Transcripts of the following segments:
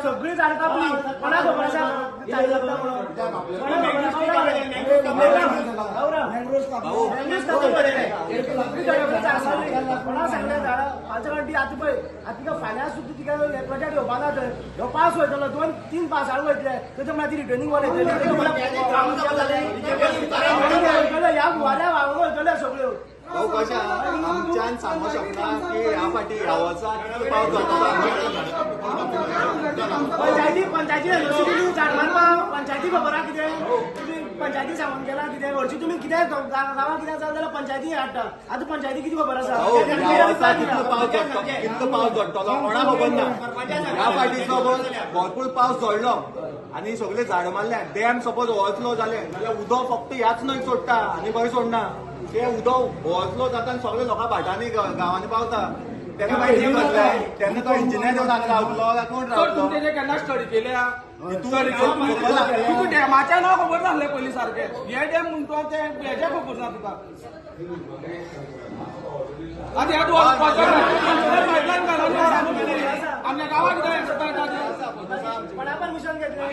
सगळी झाड कापली कोणा खबर आसा कोणा सांगले झाडां फालच्या गांठी आतां पळय आतां तिका फाल्यां सुद्दां तिका प्रोजेक्ट येवपा ना थंय ह्यो पास वयतलो 2-3 पास हाडून वयतले तेच्या मागीर रिटर्निंग वाले ह्या वाऱ्या वावर वयतले सगळ्यो भाऊ कशा आमच्यान सांगू शकता की ह्या फाटी ह्या वर्सा कितलो पावस जाता पंचायती झाड मारपा पंचायती खबर आहा कितें तुमी पंचायती सांगून गेला कितें हरशी तुमी कितें गांवां कितें जाता जाल्यार पंचायती हाडटा आतां पंचायती कितें खबर आसा ह्या वर्सा कितलो पावस झडटलो कोणा खबर ना ह्या फाटीचो भरपूर पावस झडलो आनी सगळे झाड मारले डॅम सपोज वचलो जाल्यार उदक फक्त ह्याच न्हंय सोडटा आनी खंय सोडना ते उदक वचलो जाता आनी सगळे लोकां भाटांनी गांवांनी पावता तेन्ना मागीर कितें करतले तेन्ना तो इंजिनियर येवन हांगा रावतलो काय कोण रावतलो केन्ना स्टडी केल्या डॅमाचें नांव खबर नासलें पयलीं सारकें हे डॅम म्हणटा ते हेजे खबर ना तुका आतां ह्या आमच्या गांवांत कितें परमिशन घेतलें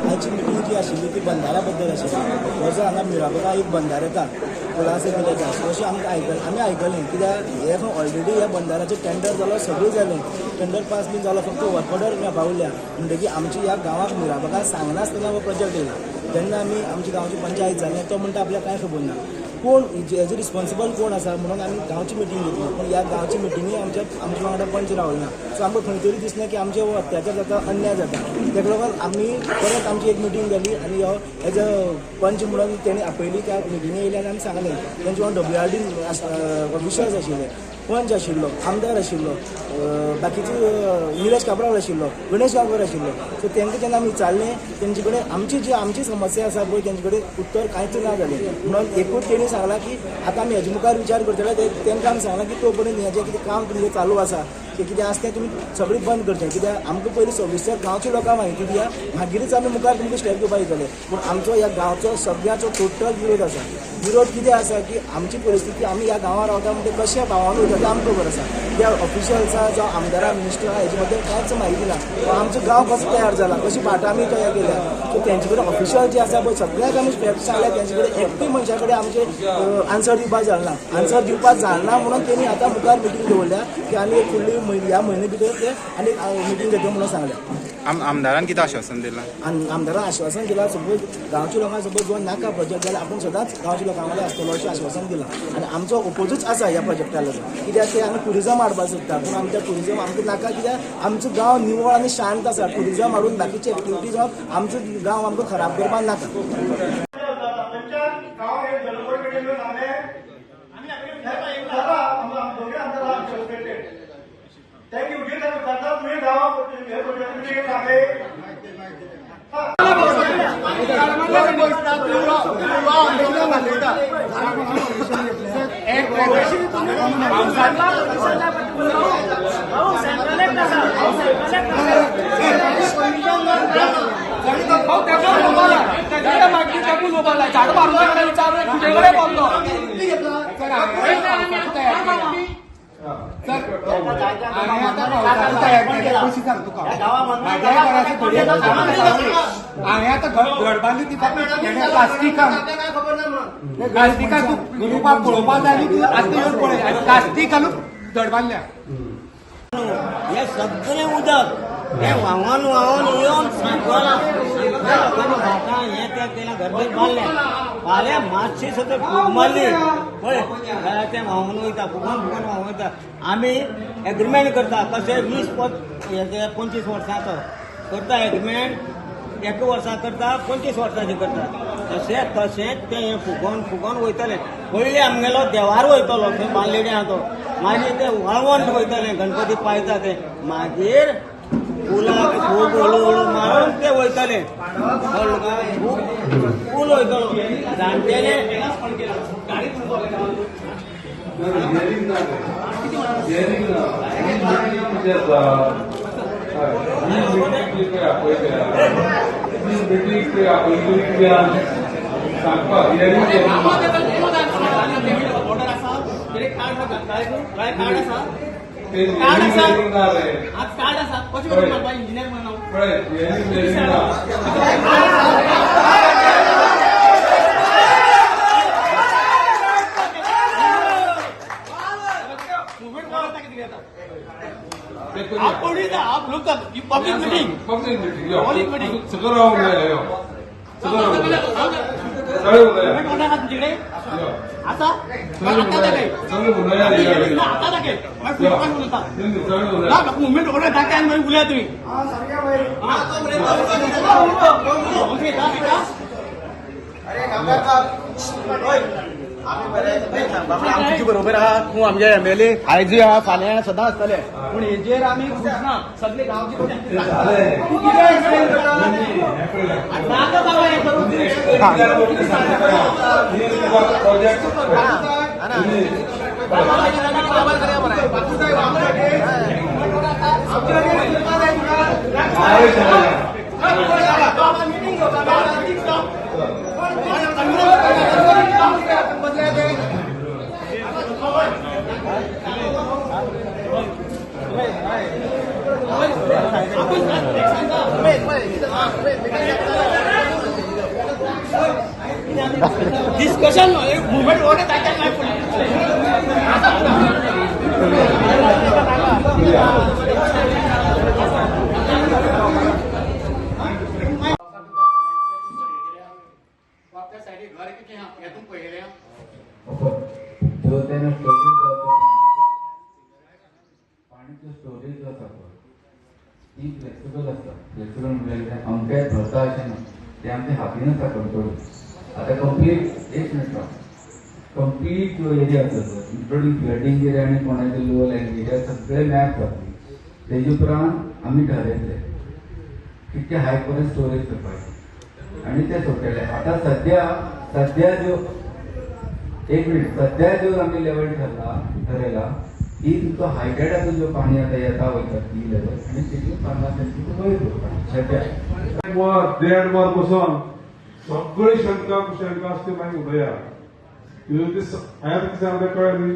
आयची मिटींग जी आशिल्ली ती बंदारा बद्दल आशिल्ली म्हजो हांगा मिराबोरा एक बंदार येता कुळासे विलेज अशें आमी आयकलें कित्याक हे ऑलरेडी ह्या बंदाराचें टेंडर जालो सगळें जालें टेंडर पास बी जालो फक्त वर्क ऑर्डर पावल्या म्हणटकीर आमच्या ह्या गांवाक मिराबोरा सांगनासतना हो प्रोजेक्ट येयला जेन्ना आमी आमच्या गांवची पंचायत जालें तो म्हणटा आपल्याक कांय खबर ना कोण हेजो रिस्पॉन्सिबल कोण आसा म्हणून आमी गांवची मिटींग घेतली पूण ह्या गांवची मिटींगे आमच्या वांगडा पंच रावले ना सो आमकां खंय तरी दिसलें की आमचे अत्याचार जाता अन्याय जाता तेका लागून आमी परत आमची एक मिटींग जाली आनी हो एज अ पंच म्हणून तेणी आपयली त्या मिटींगे येयले आनी आमी सांगलें तेंचे वांगडा WRD ऑफिशर्स आशिल्ले पंच आशिल्लो आमदार आशिल्लो बाकीचे निलेश काबराल आशिल्लो गणेश गांवकर आशिल्लो सो तेंकां जेन्ना आमी विचारलें तेंचे कडेन आमची समस्या आसा पळय तेंचे कडेन उत्तर कांयच ना जालें म्हणून एकूच तेणी सांगलां की आतां आमी हेजे मुखार विचार करतले तेंकां आमी सांगलां की तो पर्यंत हेजें कितें काम तुमचें चालू आसा तें कितें आसा तें तुमी सगळें बंद करचें कित्याक आमकां पयलीं सविस्तर गांवच्या लोकांक म्हायती दिया मागीरच आमी मुखार तुमकां स्टेप घेवपाक येतले पूण आमचो ह्या गांवचो सगळ्याचो टोटल विरोध आसा विरोध कितें आसा की आमची परिस्थिती आमी ह्या गांवांत रावता म्हणजे कशें भावान वयता तें आमकां खबर आसा त्या ऑफिशियल्सा जावं आमदारा मिनिस्टरा हेजे बद्दल कांयच म्हायती ना आमचो गांव कसो तयार जाला कशी भाटां आमी तयार केल्या सो तेंचे कडेन ऑफिशियल जे आसा पळय सगळ्याक आमी फॅक्ट सांगल्या तेंचे कडेन एकूय मनशा कडेन आमचे आन्सर दिवपाक जालना म्हणून तेणी आतां मुखार मिटींग दवरल्या की आमी फुडली ह्या म्हयने भितर ते आनी मिटींग घेतली म्हणून सांगल्या आमदारान कितें आश्वासन दिलां आमदारान आश्वासन दिलां सपोज गांवच्या लोकांक सपोज जो नाका प्रोजेक्ट जाल्यार आपूण सदांच गांवच्या लोकां कडेन आसतलो अशें आश्वासन दिलां आनी आमचो ओपोजूच आसा ह्या प्रोजेक्टा लागून कित्याक ते आमी ट्युरिजम हाडपाक सोदता पूण आमच्या ट्युरिजम आमकां नाका कित्याक आमचो गांव निवळ आनी शांत आसा ट्युरिजम हाडून बाकीचे एक्टिविटीज आमचो गांव आमकां खराब करपाक नाका झाड मारून विचार तुझ्याकडे बोलतो हांवें आतां घर बांदली ती प्लास्टिकान पळोवपाक जाय आतां येवन पळय प्लास्टिकानूच घर बांदल्या हे सगळें उदक हे व्हांवून येवन सांगला हे तेन्ना घरभर बांदलें फाल्यां मातशी सुद्दां फूग मारली पळय जाल्यार तें व्हांवून वयता फुगोवन व्हांवून वयता आमी एग्रीमेंट करता कशें 20-25 वर्सांचो करता एग्रीमेंट 1 वर्सा करता 25 वर्सांची करता तशेंच तें हें फुगोवन वयतलें पयलीं आमगेलो देवार वयतलो थंय बांदलेलें आहा तो मागीर तें व्हांवोन वयतलें गणपती पायता तें मागीर फुलाक खूब हळू मारून ते वयतले फूल वयतलो जाणटेले ऑर्डर आसा कार्ड आसा आज कार्ड आसा कशें करून म्हणपा इंजिनियर म्हणून आप पळयता आप लोक public meeting public meeting public meeting सगळं राहून गेलं सगळं तुमच्याकडे आता आता मुवमेंट वगैरे टाका आणि मग उलया तुम्ही आमची बरोबर आहा तूं आमचे एमएलए आयज आहा फाल्यां सदां आसतले पूण हेजेर आमी खुसना सगळे गांवची डिस्कशन मुवमेंट वगैरे टाका नाही पाणीचं स्टोरेज आसा पळय ती फ्लेक्सिबल आसता फ्लेक्सिबल म्हणजे अमकेच धरता अशें ना ते आमच्या हातीन आसा कंट्रोल आता कंप्लीट एक मिनिट कंप्लीट जो एरिया आसा इन्क्लुडींग फ्लडिंग एरिया आनी कोणाचे लो लँड एरिया सगळे मॅप जातले तेजे उपरांत आमी ठरयले कितके हाय पर्यंत स्टोरेज करपाचें आनी ते सोडटले आता सध्या जो एक मिनिट सध्या जो आम्ही लेवल ठरला ही तुमचो हायड्रेटाचो जो पाणी आता येता वयता ती लेवल आणि तेची 50 सेंटीमीटर वयर सध्या देड वर बसून सगळी शंका असते मागीर उदया हांवें कितें सांगलें कळ्ळें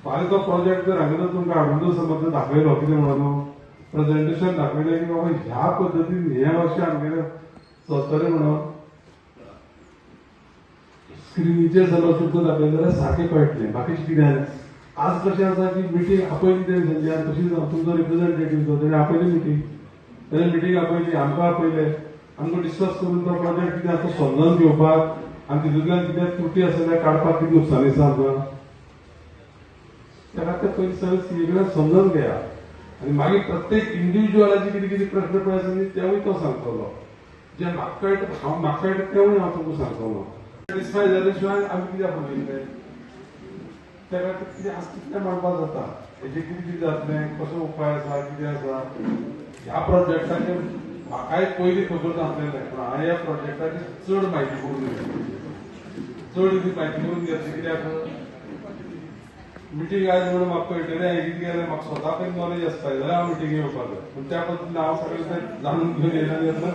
फाल्यां तो प्रोजेक्ट जर हांवें तुमकां हाडून समज दाखयलो कितें म्हणून प्रेझेंटेशन दाखयलें की बाबा ह्या पद्दतीन हे वर्षी आमगेले चलतलें म्हणून स्क्रिनीचेर जाल्यार सुद्दां दाखयलें जाल्यार सारकें कळटलें बाकीचें कितें आज कशें आसा की मिटींग आपयली तेणी संजयान तशी तुमचो रिप्रेझेंटेटीव जो तेणी आपयली मिटींग आपयली आमकां आपयले आमकां डिस्कस करून तो प्रोजेक्ट कितें आसा समजून घेवपाक आनी तितूंतल्यान कितें त्रुटी आसा जाल्यार काडपाक कितें नुकसाण आसा आमकां त्या खातीर पयलीं सगळें सीएकडे समजून घेया आनी मागीर प्रत्येक इंडिव्हिज्युअलाचे कितें कितें प्रश्न पळय आसा न्ही तेवूय तो सांगतलो जे म्हाका कळटा तेवूय हांव तुमकां सांगतलो सॅटिस्फाय जाले शिवाय आमी कित्याक पळयलें त्या खातीर कितें आसा तितलें मांडपाक जाता हेजें कितें कितें जातलें कसो उपाय आसा कितें आसा ह्या प्रोजेक्टाचेर म्हाकाय पयलीं खबर नासलेलें पूण हांवें ह्या प्रोजेक्टाची चड म्हायती करून घेतली चड इतली म्हायती करून घेतली कित्याक मिटींग आयज म्हणून म्हाका कळटलें हांवें कितें केलें म्हाका स्वता खंय नॉलेज आसता जाल्यार हांव मिटींगे येवपाक जाय पूण त्या पद्दतीन हांव सगळें तें जाणून घेवन येयला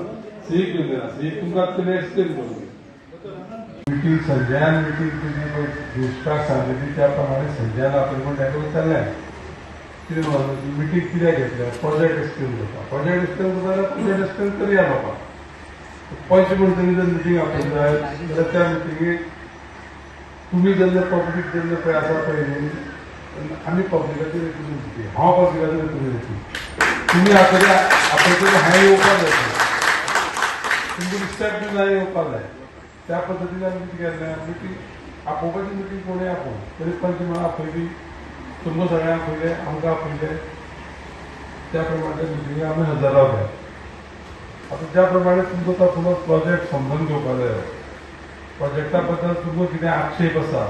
सीक घेवन येयला सीक तुमकां तुमी एक्सप्लेन करून मिटींग संजयान मिटींग दिवपाक सांगलेली त्या प्रमाणे संजयान आपले कोण ताका विचारलें कितें म्हणून मिटींग कित्याक घेतल्या प्रोजेक्ट एक्सप्लेन करता प्रोजेक्ट एक्सप्लेन करता जाल्यार प्रोजेक्ट एक्सप्लेन करया बाबा पयशे म्हणटकीर जर मिटींग आपयली जाय जाल्यार त्या मिटींगेक तुमी जेन्ना पब्लीक जेन्ना पळय आसा पळय न्ही आमी पब्लिकाचेर रिप्रेझेंटेटीव हांव पब्लिकाचेर रिप्रेझेंटेटीव तुमी आपयतले हांवें येवपाक जाय तुमकां रिस्पेक्ट दिवन हांवें येवपाक जाय त्या पद्दतीन आमी कितें केल्लें मिटींग आपोवपाची मिटींग कोणूय आपोव तरी पंचमळा आपयली तुमकां सगळ्यांक आपयलें आमकां आपयलें त्या प्रमाणे मिटींगे आमी हजर रावले आतां ज्या प्रमाणे तुमचो तो समज प्रोजेक्ट समजून घेवपाक जाय प्रोजेक्टा बद्दल तुमकां कितें आक्षेप आसा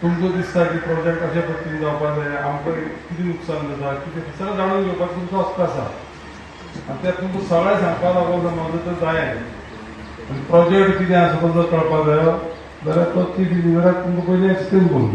तुमकां दिसता की प्रोजेक्ट अशे पद्दतीन जावपाक जाय आमकां कितें नुकसान जाता कितें सगळें जाणून घेवपाक तुमचो हक्क आसा आनी तें तुमकां सगळें सांगपाक लागून समज तर जाय प्रोजेक्ट कितें आसा तो जर कळपाक जाय जाल्यार तो 3 डिलिव्हराक तुमकां पयलीं एक्सप्लेन करून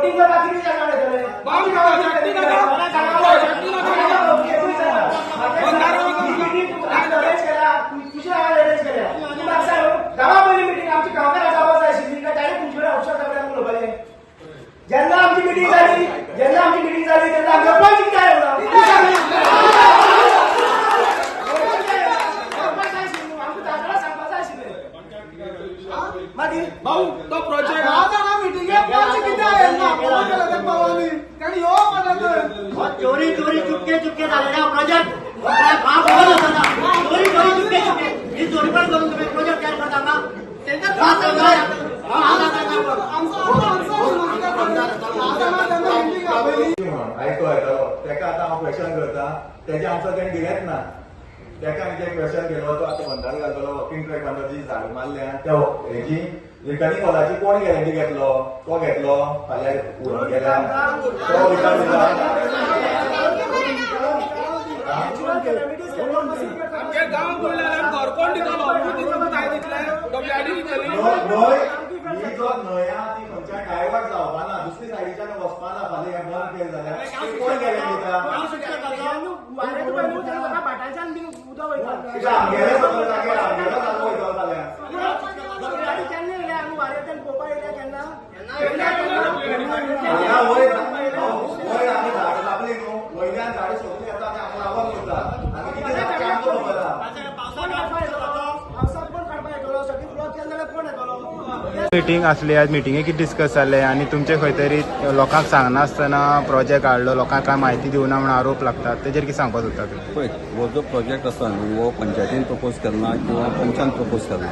मीटिंग बाकी नाही जाणार आहे त्याला. बाकी प्रोजेक्ट नका. प्रोजेक्ट ज्यांना आमची मिटिंग झाली त्यांना आमच्या पंच काय भाऊ तो प्रोजेक्ट चोरी चुपके झालेला प्रोजेक्ट चोरी चुपके ही चोरी पण करून तुम्ही प्रोजेक्ट तयार करता का आयको येतालो तेका आतां हांव क्वेश्चन करता तेजे आन्सर तेणें दिलेच ना तेका हांवें जे क्वेश्चन केलो तो आतां बंदार घालतलो वॉकिंग ट्रॅकान जी झाड मारल्या त्या हेजी रिटर्निंग हॉलाची कोण गॅरंटी घेतलो तो घेतलो फाल्यां व्हरून गेला तो रिटर्न दिला आमच्या गांव बोलल्यार घर कोण दितलो काय दितले WID दितली ही जो न्हंया ती खंयच्या डायवर्ट जावपा ना दुसरी सायडीच्यान वचपा ना फाल्यां हें बंद केलें जाल्यार कोण गॅरंटी दिता आमगेले सगळे जाग्यार आमगेलो जागो वयतलो फाल्यां हांगा वयर आमी झाड लावली न्हू वयल्यान झाड सगळीं येता आनी आमकां लागून करता आनी कितें जाता तें आमकां खबर आहा मिटींग असली आज मिटिंगे किती डिस्कस जाले आणि तुमचे खंय तरी लोकांक सांगनासतना प्रोजेक्ट हाडलो लोकांक काय माहिती दिवना म्हणून आरोप लागतात तेजेर कितें सांगपाक सोदता तूं पळय हो जो प्रोजेक्ट आसा न्हू हो पंचायतीन प्रपोज केलना किंवा पंचान प्रपोज केलना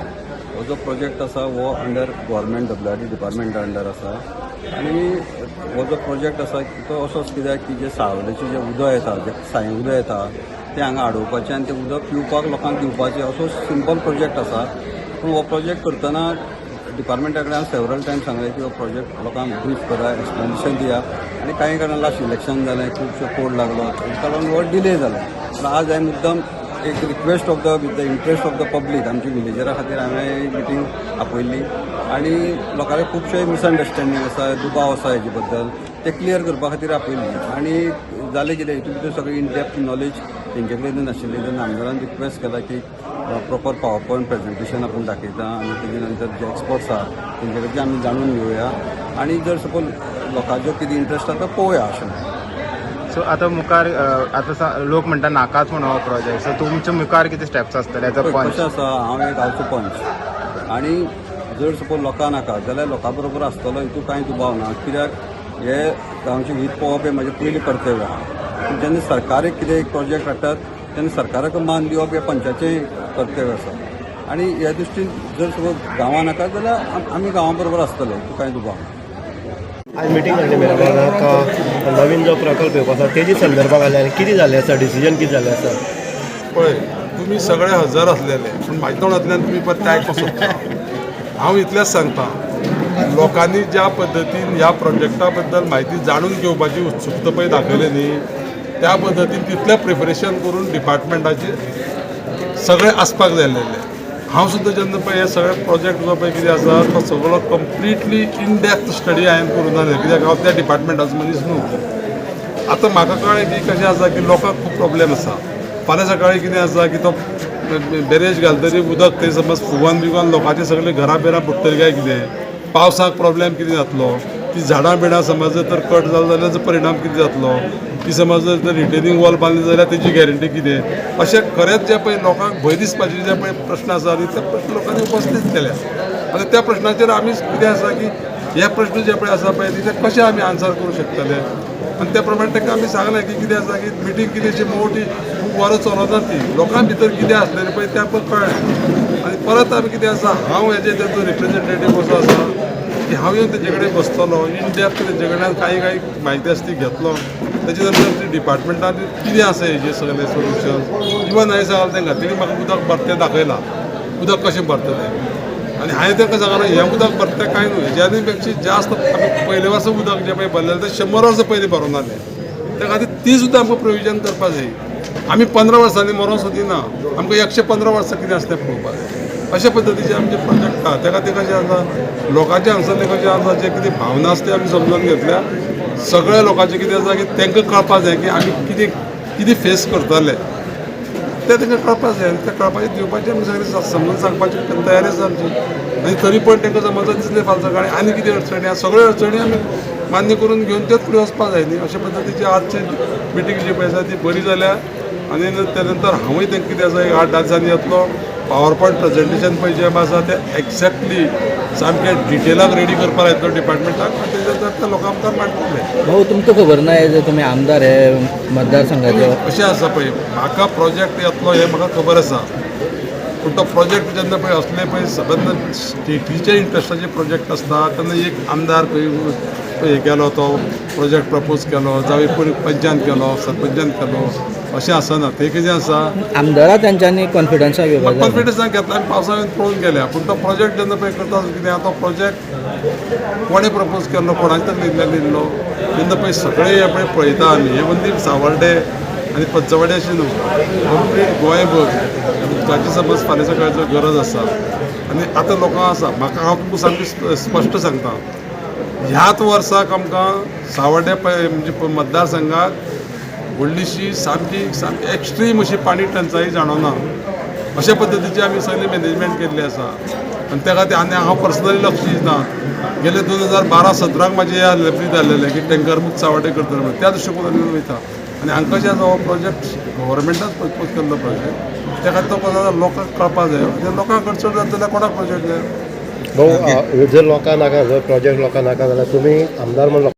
हो जो प्रोजेक्ट आसा हो अंडर गव्हर्मेंट WID डिपार्टमेंटा अंडर आसा आनी हो जो प्रोजेक्ट आसा तो असोच कित्याक की जे सावलेचें जें उदक येता जें सायें उदक येता तें हांगा अडोवपाचें आनी तें उदक पिवपाक लोकांक दिवपाचें असो सिंपल प्रोजेक्ट आसा पूण हो प्रोजेक्ट करतना डिपार्टमेंटा कडेन सेवरल टायम सांगलें की हो प्रोजेक्ट लोकांक ब्रीफ करा एक्सप्लेनेशन दिया आनी कांय कारणान सिलेक्शन जालें खुबशे कोड लागलो तेका लागून हो डिले जालो पूण आज हांवें मुद्दम एक request of the with the interest of the public आमच्या विलेजरा खातीर हांवें मिटींग आपयल्ली आनी लोकांचे खुबशे मिसअंडरस्टँडींग आसा दुबाव आसा हेजे बद्दल ते क्लियर करपा खातीर आपयल्ली आनी जालें कितें हितून भितर सगळी इन डेप्थ नॉलेज तेंचे कडेन नाशिल्ली तेन्ना आमदारान रिक्वेस्ट केला की प्रॉपर पावर पॉयंट प्रेझेंटेशन आपण दाखयता आनी तेजे नंतर जे एक्सपर्ट्स आहा तेंचे कडच्यान आमी जाणून घेवया आनी जर सपोज लोकांचो कितें इंट्रस्ट आसा तो पळोवया अशें सो आतां मुखार आतां लोक म्हणटा नाकाच म्हणून हो प्रोजेक्ट सो तुमचे मुखार कितें स्टेप्स आसतले एज अ पंच कशें आसा हांव एक गांवचो पंच आनी जर सपोज लोकां नाका जाल्यार लोकां बरोबर आसतलो हितून कांय दुबाव ना कित्याक हे गांवचें हीत पळोवप हें म्हजें पयलीं कर्तव्य आहा पूण जेन्ना सरकारीक कितें एक प्रोजेक्ट हाडटात तेन्ना सरकाराक मान दिवप हें पंचायतेचें कर्तव्य आसा आनी ह्या दृश्टीन जर सपोज गांवां नाका जाल्यार आमी गांवा बरोबर आसतले हितून कांय दुबाव ना आज मिटींग जाल्ली मेरा नवीन जो प्रकल्प येवपा आसा तेजी संदर्भाक आल्या आनी कितें जाल्लें आसा डिसिजन कितें जाल्लें आसा पळय तुमी सगळे हजर आसलेले पूण म्हाज्या तोंडांतल्यान तुमी परत ते आयकूंक सोदता हांव इतलेंच सांगता लोकांनी ज्या पद्दतीन ह्या प्रोजेक्टा बद्दल म्हायती जाणून घेवपाची उत्सुकता पळय दाखयली न्ही त्या पद्दतीन तितलें प्रिपरेशन करून डिपार्टमेंटाचे सगळे आसपाक जाय आसलेले हांव सुद्दां जेन्ना पळय हे सगळे प्रोजेक्ट जो पळय कितें आसा तो सगळो कंप्लिटली इन डेप्थ स्टडी हांवें करूं ना कित्याक हांव त्या डिपार्टमेंटाचो मनीस न्हू आतां म्हाका कळ्ळें की कशें आसा की लोकांक खूब प्रॉब्लेम आसा फाल्यां सकाळीं कितें आसा की तो बेरेज घालतरी उदक थंय समज फुगोन बिगोन लोकांचे सगळे घरां बिरां बुडटली काय कितें पावसाक प्रॉब्लेम कितें जातलो ती झाडां बिडां समज जर कट जालो जाल्यार जो परिणाम कितें जातलो ती समज जर रिटेनिंग वॉल बांदली जाल्यार तेजी गॅरंटी कितें अशें खरेंच जे पळय लोकांक भंय दिसपाचे जे पळय प्रश्न आसा ते प्रश्न लोकांनी उपस्थित केल्या आनी त्या प्रश्नाचेर आमी कितें आसा की हे प्रश्न जे पळय आसा पळय ते कशे आमी आन्सर करूं शकतले आनी त्या प्रमाणे ताका आमी सांगलें की कितें आसा की मिटींग कितें अशी मोठी खूब वरां चलोना ती लोकां भितर कितें आसलेलें पळय तें आमकां कळ्ळें आनी परत आमी कितें आसा हांव हेजे तेजो रिप्रेझेंटेटीव असो आसा की हांव येवन तेजे कडेन बसतलो इन डेप्थ तेजे कडल्यान काही म्हायती आसा ती घेतलो तेजे नंतर ती डिपार्टमेंटान कितें आसा हेजे सगळे सोल्युशन इवन हांवें सांगलें तांकां तेणी म्हाका उदक भरतें दाखयलां उदक कशें भरतलें आनी हांवें तांकां सांगलें हें उदक भरतें कांय न्हू हेज्यानूय पेक्षा जास्त आमी पयले वर्सा उदक जें पळय भरलेलें तें 100 वर्सां पयलीं भरोवन जालें त्या खातीर ती सुद्दां आमकां प्रोविजन करपाक जाय आमी 15 वर्सांनी मरों सोदिना आमकां 115 वर्सां कितें आसा तें पळोवपाक जाय अशा पद्दतीचे आमचे प्रोजेक्ट आहा तेका ते कशें आसा लोकांचे हांगसरले कशें आसा जे कितें भावना आसा ते आमी समजून घेतल्या सगळ्या लोकांचे कितें आसा की तांकां कळपाक जाय की आमी कितें फेस करतले ते तांकां कळपाक जाय ते कळपाचें दिवपाचें आमी सगळें समजून सांगपाची तयारी आसा आमची आनी तरी पण तांकां समज दिसलें फाल सकाळीं आनी कितें अडचणी आसा सगळ्यो अडचणी आमी मान्य करून घेवन तेच फुडें वचपाक जाय न्ही अशा पद्दतीची आजची मिटींग जी पळय आसा ती बरी जाल्या आनी त्या नंतर हांवूय तांकां कितें आसा एक 8-10 दिसांनी येतलो पावर पॉयंट प्रेजेंटेशन पळय जें आसा तें एक्झॅक्टली सामकें डिटेलाक रेडी करपाक येतलो डिपार्टमेंटाक आनी तेच्या नंतर त्या लोकां मुखार मांडटले भाऊ तुमकां खबर ना जर तुमी आमदार हे मतदारसंघाचे अशें आसा पळय म्हाका प्रोजेक्ट येतलो हें म्हाका खबर आसा पूण तो प्रोजेक्ट जेन्ना पळय असले पळय सबंद स्टेटीचे इंट्रस्टाचे प्रोजेक्ट आसता तेन्ना एक आमदार खंय हे केलो तो प्रोजेक्ट प्रपोज केलो जावं कोणी पंचायत केलो सरपंचान केलो अशें आसना ते कितें आसा आमदारां तेंच्यांनी कॉन्फिडन्साक घेवपाक जाय कॉन्फिडन्सान घेतला आनी पावसाळ्यांत पळोवन गेल्या पूण तो प्रोजेक्ट जेन्ना पळय करता कितें तो प्रोजेक्ट कोणें प्रपोज केल्लो कोणाचे तरी लिहिल्लो तेन्ना पळय सगळे हे पळय पळयता आमी हे म्हणजे सावर्डे आनी पंचवाडी अशें न्हू कंप्लीट गोंयभर उदकाची समज फाल्यां सकाळचो गरज आसा आनी आतां लोकां आसा म्हाका हांव तुमकां सामकी स्पश्ट सांगता ह्याच वर्साक आमकां सावर्डे म्हणजे मतदारसंघात व्हडलीशी सामकी एक्स्ट्रीम अशी पाणी टंचाई जाणवना अशा पद्दतीची आमी सगळी मॅनेजमेंट केल्ली आसा आनी त्या खातीर आनी हांव पर्सनली लक्ष दिता गेले 2012-17 म्हाजे लेपी जाल्लेले की टँकर मुक्त सावर्डे करतले म्हणून त्या दृश्टिकोनातून वयता आनी हांकां जे हो प्रोजेक्ट गव्हर्मेंटान प्रपोज केल्लो प्रोजेक्ट त्या खातीर तो लोकांक कळपाक जाय ते लोकांक अडचण जाता जाल्यार कोणाक प्रोजेक्ट जाय भाऊ जर लोकांक नाका जर प्रोजेक्ट लोकांक नाका जाल्यार तुमी आमदार म्हणून